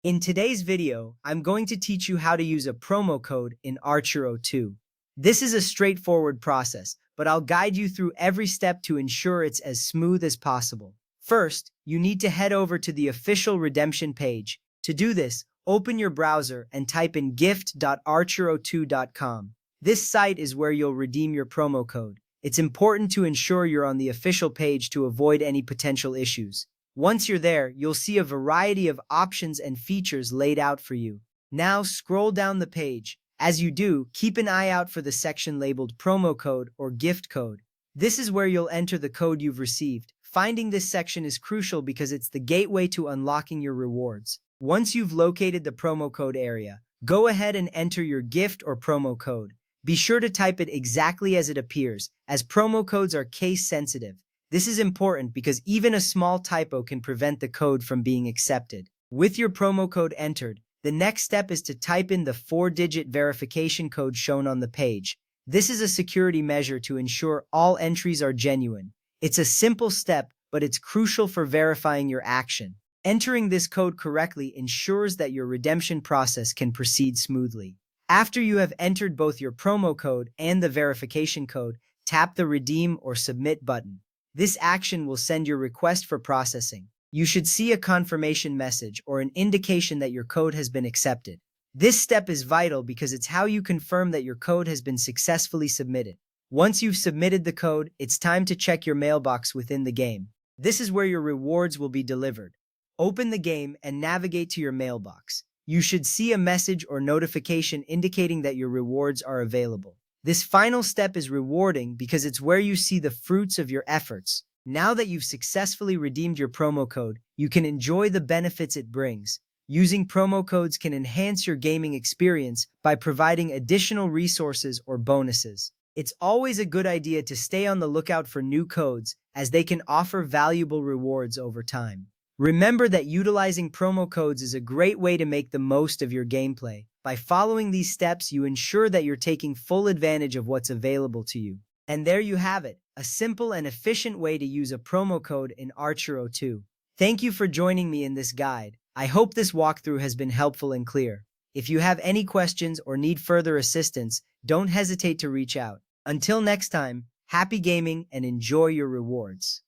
In today's video, I'm going to teach you how to use a promo code in Archero 2. This is a straightforward process, but I'll guide you through every step to ensure it's as smooth as possible. First, you need to head over to the official redemption page. To do this, open your browser and type in gift.archero2.com. This site is where you'll redeem your promo code. It's important to ensure you're on the official page to avoid any potential issues. Once you're there, you'll see a variety of options and features laid out for you. Now scroll down the page. As you do, keep an eye out for the section labeled promo code or gift code. This is where you'll enter the code you've received. Finding this section is crucial because it's the gateway to unlocking your rewards. Once you've located the promo code area, go ahead and enter your gift or promo code. Be sure to type it exactly as it appears, as promo codes are case sensitive. This is important because even a small typo can prevent the code from being accepted. With your promo code entered, the next step is to type in the 4-digit verification code shown on the page. This is a security measure to ensure all entries are genuine. It's a simple step, but it's crucial for verifying your action. Entering this code correctly ensures that your redemption process can proceed smoothly. After you have entered both your promo code and the verification code, tap the Redeem or Submit button. This action will send your request for processing. You should see a confirmation message or an indication that your code has been accepted. This step is vital because it's how you confirm that your code has been successfully submitted. Once you've submitted the code, it's time to check your mailbox within the game. This is where your rewards will be delivered. Open the game and navigate to your mailbox. You should see a message or notification indicating that your rewards are available. This final step is rewarding because it's where you see the fruits of your efforts. Now that you've successfully redeemed your promo code, you can enjoy the benefits it brings. Using promo codes can enhance your gaming experience by providing additional resources or bonuses. It's always a good idea to stay on the lookout for new codes, as they can offer valuable rewards over time. Remember that utilizing promo codes is a great way to make the most of your gameplay. By following these steps, you ensure that you're taking full advantage of what's available to you. And there you have it, a simple and efficient way to use a promo code in Archero 2. Thank you for joining me in this guide. I hope this walkthrough has been helpful and clear. If you have any questions or need further assistance, don't hesitate to reach out. Until next time, happy gaming and enjoy your rewards.